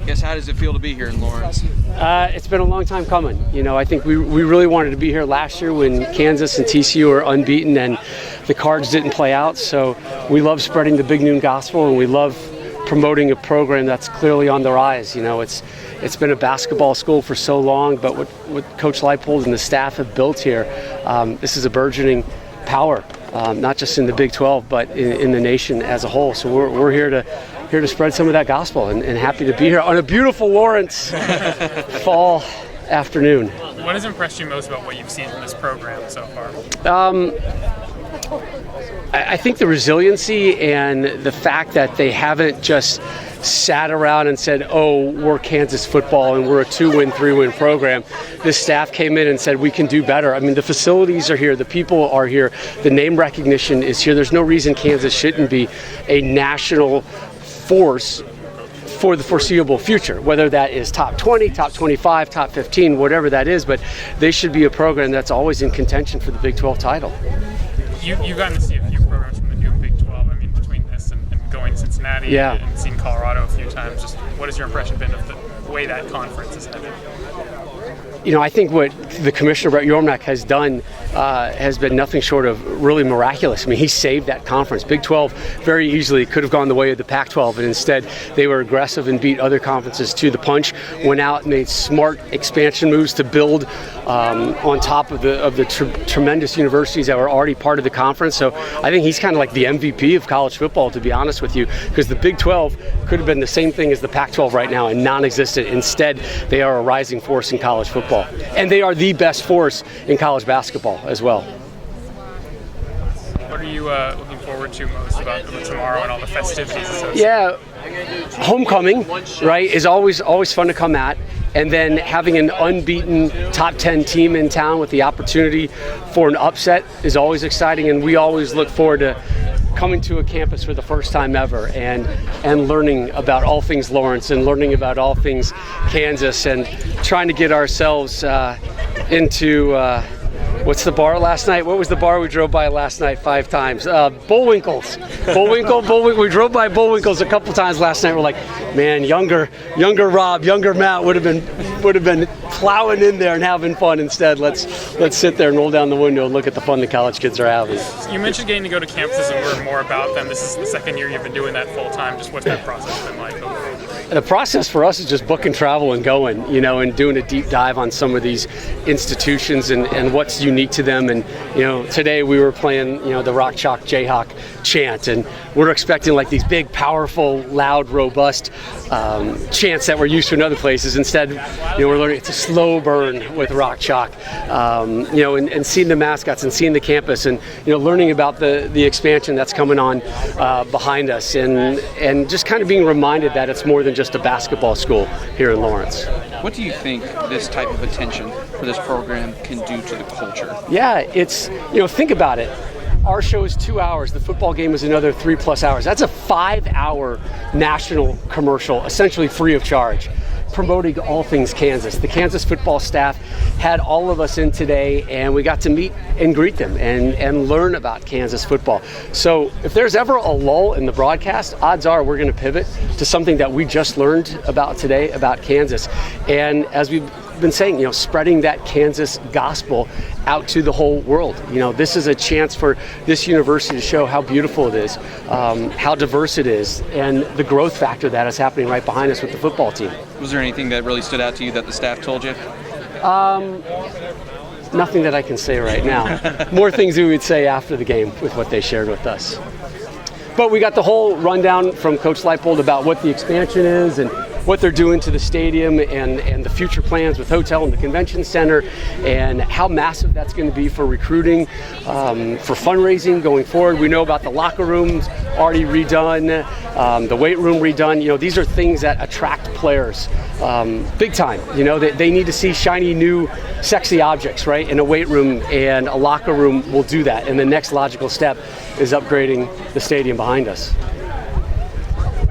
I guess, how does it feel to be here in Lawrence? It's been a long time coming. I think we really wanted to be here last year when Kansas and TCU were unbeaten and the cards didn't play out. So we love spreading the Big Noon Gospel, and we love promoting a program that's clearly on the rise. It's been a basketball school for so long, but what Coach Leipold and the staff have built here, this is a burgeoning power, not just in the Big 12, but in the nation as a whole. So we're here to spread some of that gospel, and happy to be here on a beautiful Lawrence fall afternoon. What has impressed you most about what you've seen from this program so far? I think the resiliency and the fact that they haven't just sat around and said, oh, we're Kansas football and we're a 2-win, 3-win program. This staff came in and said, we can do better. I mean, the facilities are here, the people are here, the name recognition is here. There's no reason Kansas shouldn't be a national force for the foreseeable future, whether that is top 20, top 25, top 15, whatever that is, but they should be a program that's always in contention for the Big 12 title. You've gotten to see a few programs from the new Big 12. I mean, between this and going to Cincinnati and seeing Colorado a few times, just what has your impression been of the way that conference is headed? I think what the commissioner, Brett Yormark, has done has been nothing short of really miraculous. I mean, he saved that conference. Big 12 very easily could have gone the way of the Pac-12, and instead they were aggressive and beat other conferences to the punch, went out and made smart expansion moves to build on top of the tremendous universities that were already part of the conference. So I think he's kind of like the MVP of college football, to be honest with you, because the Big 12 could have been the same thing as the Pac-12 right now and non-existent. Instead, they are a rising force in college football. And they are the best force in college basketball as well. What are you looking forward to most about tomorrow and all the festivities associated? Yeah, homecoming, right, is always fun to come at. And then having an unbeaten top 10 team in town with the opportunity for an upset is always exciting. And we always look forward to coming to a campus for the first time ever and learning about all things Lawrence and learning about all things Kansas and trying to get ourselves into what's the bar last night? What was the bar we drove by last night 5 times? Bullwinkles. Bullwinkle. We drove by Bullwinkles a couple times last night. We're like, man, younger Rob, younger Matt would have been plowing in there and having fun. Instead, let's sit there and roll down the window and look at the fun the college kids are having. You mentioned getting to go to campuses and learn more about them. This is the second year you've been doing that full time. Just what's that process been like overall? The process for us is just booking travel and going, and doing a deep dive on some of these institutions and what's unique to them. And, today we were playing, the Rock Chalk Jayhawk chant, and we're expecting like these big, powerful, loud, robust chants that we're used to in other places. Instead, we're learning it's a slow burn with Rock Chalk, and seeing the mascots and seeing the campus and, learning about the expansion that's coming on behind us and just kind of being reminded that it's more than just a basketball school here in Lawrence. What do you think this type of attention for this program can do to the culture? Yeah, it's, think about it. Our show is 2 hours. The football game is another 3+ hours. That's a 5-hour national commercial, essentially free of charge, promoting all things Kansas. The Kansas football staff had all of us in today, and we got to meet and greet them and learn about Kansas football. So if there's ever a lull in the broadcast, odds are we're going to pivot to something that we just learned about today about Kansas. And as we've been saying, spreading that Kansas gospel out to the whole world. This is a chance for this university to show how beautiful it is, how diverse it is, and the growth factor that is happening right behind us with the football team. Was there anything that really stood out to you that the staff told you? Nothing that I can say right now. More things we would say after the game with what they shared with us. But we got the whole rundown from Coach Leipold about what the expansion is and what they're doing to the stadium and the future plans with hotel and the convention center and how massive that's going to be for recruiting, for fundraising going forward. We know about the locker rooms already redone, the weight room redone. These are things that attract players big time. They need to see shiny, new, sexy objects, right? In a weight room and a locker room will do that. And the next logical step is upgrading the stadium behind us.